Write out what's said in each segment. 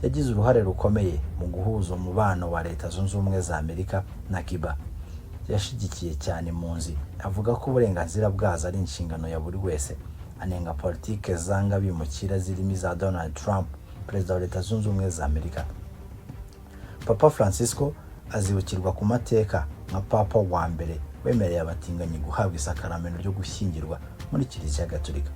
yagize uruhare rukomeye mu guhuza umubano wa Leta Zunze Ubumwe za Amerika na Cuba. Yashigikiye cyane impunzi, avuga ko uburenganzira bwazo ari inshingano ya buri wese, anenga politike zanga bimukira zirimo za Donald Trump, perezida wa Leta Zunze Ubumwe za Amerika. Papa Francisco azibukirwa ku mateka nka papa wa mbere wemereye abatinganyi guhabwa isakaramento ryo gushyingirwa muri Kiliziya Gatolika.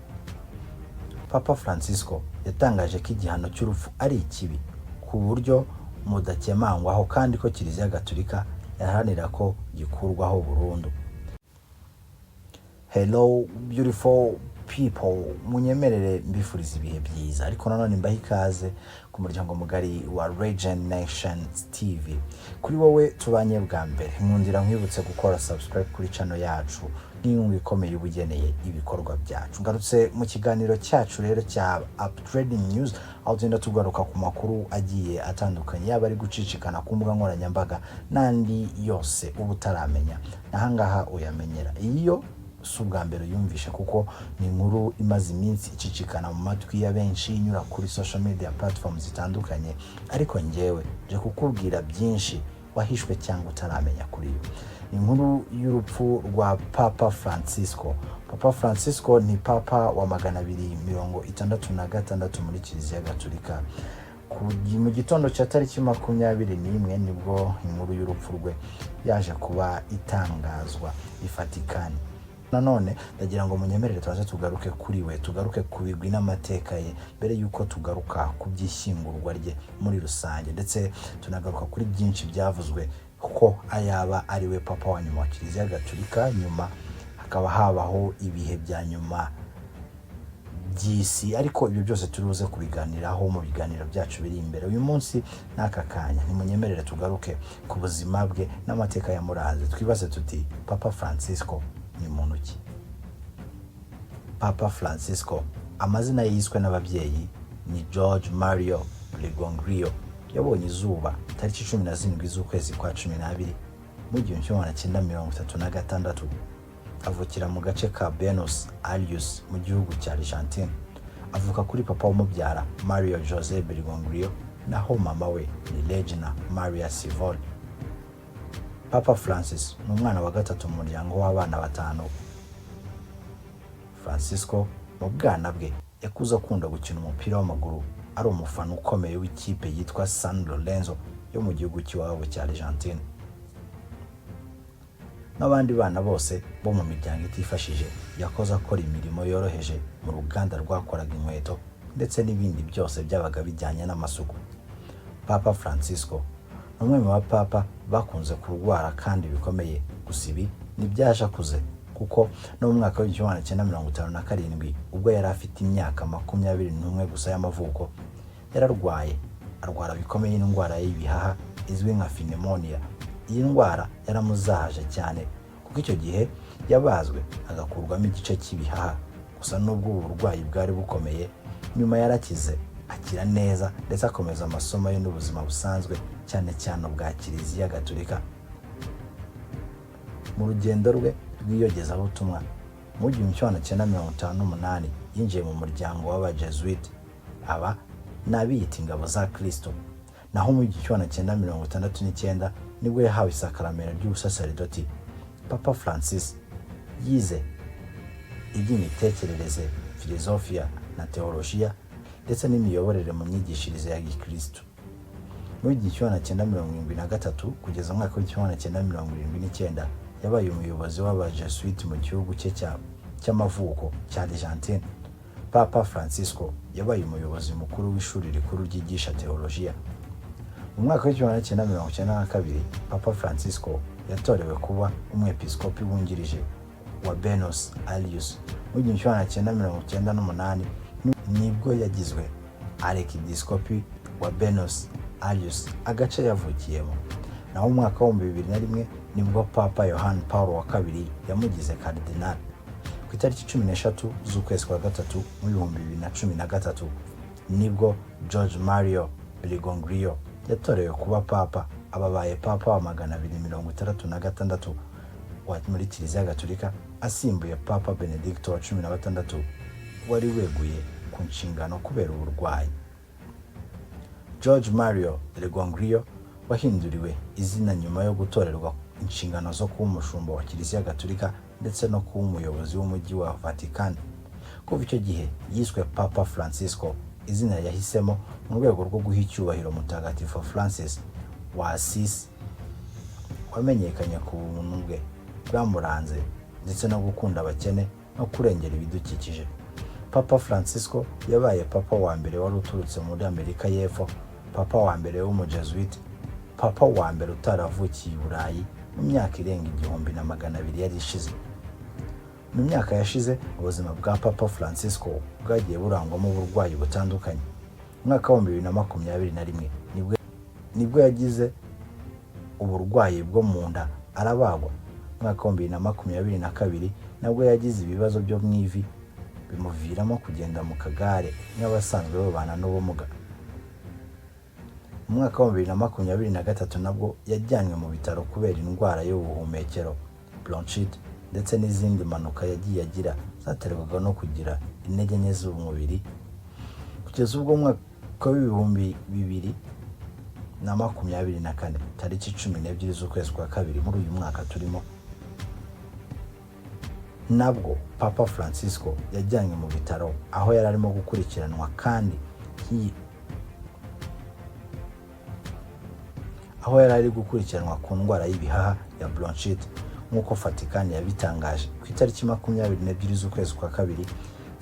Papa Francisco yatangaje ko igihano cy'urupfu ari ikibi ku buryo mudakemangwaho kandi ko Kiliziya Gatolika yaharanira ko gikurwaho burundu. Hello beautiful people, munyemerere mbifuriza ibihe byiza, ariko nanone mbaha ikaze ku muryango mugari wa Regen Nation TV. Kuri wowe tubanye bwa mbere, nkundira nkwibutse gukora subscribe kuri channel yacu n'inkunga ikomeye ubugeneye ibikorwa byacu. Ngarutse mu kiganiro cyacu rero cya Uptrading News, aho tugenda tugaruka ku makuru agiye atandukanye, yaba ari gucicikana ku mbuga nkoranyambaga n'andi yose uba utaramenya, nahangaha uyamenyera. Iyo si ubwa mbere yumvishe, kuko ni inkuru imaze iminsi icicikana mu matwi ya benshi inyura kuri social media platforms zitandukanye, ariko njyewe je kukubwira byinshi wahishwe cyangwa utaramenya kuri yo. Ni inkuru y'urupfu rwa Papa Francisco. Papa Francisco ni papa wa 266 muri Kiliziya Gatolika. Mu gitondo cya tariki 21 nibwo inkuru y'urupfu rwe yaje kuba itangazwa ifatikanye. Nanone ndagira ngo munyemerere tubaze tugaruke kuri we, tugaruke ku bigwi n'amateka ye mbere yuko tugaruka ku byishyingurwa rye muri rusange, ndetse tunagaruka kuri byinshi byavuzwe ko ayaba ari we papa wa nyuma wa Kiliziya Gatolika. Nyuma hakaba habaho ibihe bya nyuma by'isi, ariko ibyo byose turuze kubiganiraho mu biganiro byacu biri imbere. Uyu munsi n'aka kanya nimunyemerere tugaruke ku buzima bwe n'amateka yamuranze, twibaze tuti Papa Francisco ni muntu ki? Papa Francisco amazina yiswe n'ababyeyi ni George Mario Bergoglio. Yabonye izuba tariki 17 z'ukwezi kwa 12 mu 1936. Avukira mu gace ka Buenos Aires mu gihugu cya Argentine. Avuka kuri papa w'umubyara Mario Jose Bergoglio, naho mama we ni Regina Maria Sivoli. Papa Francis ni umwana wa gatatu mu muryango w'abana 5. Francisco mu bwana bwe yakuze akunda gukina umupira w'amaguru, ari umufana ukomeye w'ikipe yitwa San Lorenzo yo mu gihugu cy'iwabo cya Argentine. N'abandi bana bose bo mu miryango itifashije yakoze akora imirimo yoroheje mu ruganda rwakoraga inkweto ndetse n'ibindi byose byabaga bijyanye n'amasuku. Papa Francisco umwe mu bapapa bakunze kurwara kandi bikomeye, gusa ibi nibyaje akuze, kuko no mu mwaka wa 1957 ubwo yari afite imyaka 21 gusa y'amavuko arwara bikomeye indwara y'ibihaha izwi nka pneumonia. Iyi ndwara yaramuzahaje cyane, kuko icyo gihe yabazwe agakurwamo igice cy'ibihaha. Gusa nubwo ubu burwayi bwari bukomeye, nyuma yarakize akira neza ndetse akomeza amasomo ye n'ubuzima busanzwe, cyane cyane ubwa Kiliziya Gatolika. Mu rugendo rwe rw'iyogezabutumwa mu 1958 yinjiye mu muryango w'abajesuite, aba n'abiyita ingabo za Kristo. Naho mu 1969 nibwo yahawe isakaramento ry'ubusaserdoti. Papa Francis yize iby'imitekerereze, filosofia na teologiya ndetse n'imiyoborere mu myigishirize ya Gikristo. Mu 1973 kugeza mu mwaka wa 1979 yabaye umuyobozi w'abajesuite mu gihugu cye cy'amavuko cya Argentine. Papa Francisco yabaye umuyobozi mukuru w'ishuri rikuru ryigisha teologiya. Mu mwaka wa 1992 Papa Francisco yatorewe kuba umwepiskopi wungirije wa Buenos Aires. Mu 1998 nibwo yagizwe arkidiskopi wa Buenos Aires, agace yavukiyemo. Naho mu mwaka wa 2001 nibwo Papa Yohani Paulo wa II yamugize kardinali. Ku itariki 13 z'ukwezi kwa gatatu mu 2013 nibwo George Mario Bergoglio yatorewe kuba papa, ababaye papa wa 266 muri Kiliziya Gatolika, asimbuye Papa Benedicto wa 16 wari weguye ku nshingano kubera uburwayi. George Mario Bergoglio wahinduriwe izina nyuma yo gutorerwa inshingano zo kuba umushumba wa Kiliziya Gatolika ndetse no kuba umuyobozi w'umujyi wa Vatican. Kuva icyo gihe yiswe Papa Francisco, izina yahisemo mu rwego rwo guha icyubahiro Mutagatifu Francis wa Assisi wamenyekanye ku buntu bwe bwamuranze ndetse no gukunda abakene no kurengera ibidukikije. Papa Francisco yabaye papa wa mbere wari uturutse muri Amerika y'Epfo, papa wa mbere w'umujesuite, papa wa mbere utaravukiye i Burayi mu myaka irenga 1200 yari ishize. Mu myaka yashize ubuzima bwa Papa Francisco bwagiye burangwamo uburwayi butandukanye. Mu mwaka wa 2021 nibwo yagize uburwayi bwo mu nda arabagwa. Mu mwaka wa 2022 nabwo yagize ibibazo byo mu ivi bimuviramo kugenda mu kagare nk'abasanzwe babana n'ubumuga. Mu mwaka wa 2023 nabwo yajyanywe mu bitaro kubera indwara y'ubuhumekero, bronchite ndetse n'izindi mpanuka yagiye agira zaterwaga no kugira intege nke z'umubiri. Kugeza ubwo mwaka w'ibihumbi 2024 tariki 12 z'ukwezi kwa kabiri muri uyu mwaka turimo, nabwo Papa Francisco yajyanywe mu bitaro aho yari arimo gukurikiranwa kandi ku ndwara y'ibihaha ya bronchite nk'uko Vatican yabitangaje. Ku itariki 22 z'ukwezi kwa kabiri,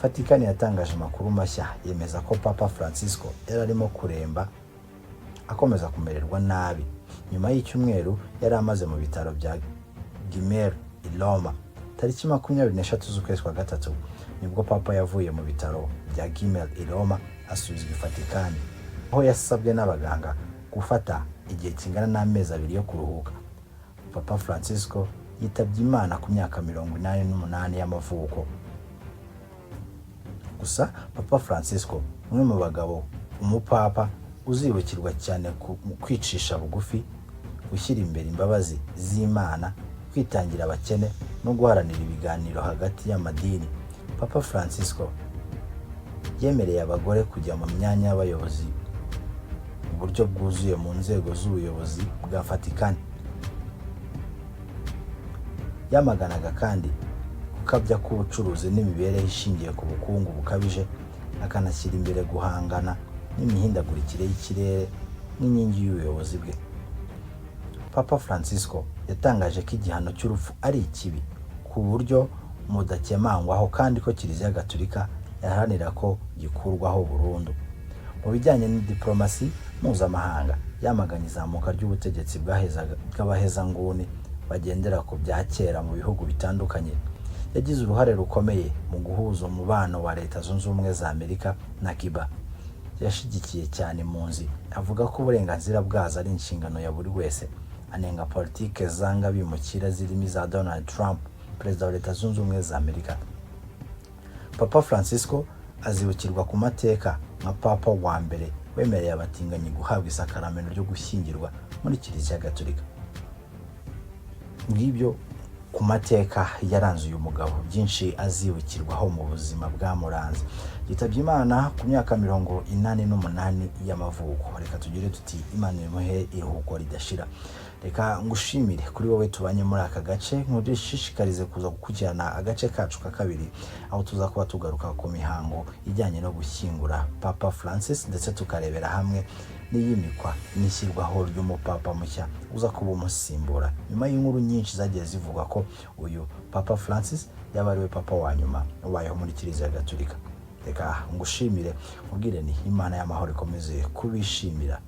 Vatican yatangaje amakuru mashya yemeza ko Papa Francisco yari arimo kuremba akomeza kumererwa nabi. Nyuma y'icyumweru yari amaze mu bitaro bya Gemelli i Roma. Tariki 23 z'ukwezi kwa gatatu nibwo Papa yavuye mu bitaro bya Gemelli i Roma asubizwa i Vatican, aho yasabwe n'abaganga gufata igihe kingana n'amezi 2 yo kuruhuka. Papa Francisco yitabye Imana ku myaka 88 y'amavuko. Gusa Papa Francisco, umwe mu bagabo umupapa uzibukirwa cyane ku kwicisha bugufi, gushyira imbere imbabazi z'Imana, kwitangira abakene no guharanira ibiganiro hagati y'amadini. Papa Francisco yemereye abagore kujya mu myanya y'abayobozi mu buryo bwuzuye mu nzego z'ubuyobozi bwa Vatican. Yamaganaga kandi gukabya k'ubucuruzi n'imibereho ishingiye ku bukungu bukabije, akanashyira imbere guhangana n'imihindagurikire y'ikirere n'inkingi y'ubuyobozi bwe. Papa Francisco yatangaje ko igihano cy'urupfu ari ikibi ku buryo mudakemangwaho kandi ko Kiliziya Gatolika yaharanira ko gikurwaho burundu. Mu bijyanye n'idiplomasi mpuzamahanga, yamaganye izamuka ry'ubutegetsi bw'abahezanguni bagendera ku bya kera mu bihugu bitandukanye. Yagize uruhare rukomeye mu guhuza umubano wa Leta Zunze Ubumwe za Amerika na Cuba. Yashigikiye cyane impunzi, avuga ko uburenganzira bwazo ari inshingano ya buri wese. Anenga politike zanga bimukira zirimo za Donald Trump, perezida wa Leta Zunze Ubumwe za Amerika. Papa Francisco azibukirwa ku mateka nka Papa wa mbere wemereye abatinganyi guhabwa isakaramento ryo gushyingirwa muri Kiliziya Gatolika. Ngibyo ku mateka yaranze uyu mugabo, byinshi azibukirwaho mu buzima bwamuranze. Yitabye Imana ku myaka 88 y'amavuko. Reka tugire tuti Imana imuhe iruhuko ridashira. Reka ngushimire kuri wowe tubanye muri aka gace, nkudishishikarize kuza gukurikirana agace kacu ka kabiri aho tuza kuba tugaruka ku mihango ijyanye no gushyingura Papa Francis, ndetse tukarebera hamwe n'iyimikwa n'ishyirwaho ry'umupapa mushya uza kuba umusimbura, nyuma y'inkuru nyinshi zagiye zivuga ko uyu Papa Francis yaba ariwe papa wa nyuma ubayeho muri Kiliziya Gatolika. Reka ngushimire, ubwire ni Imana y'amahoro ikomeze kubishimira.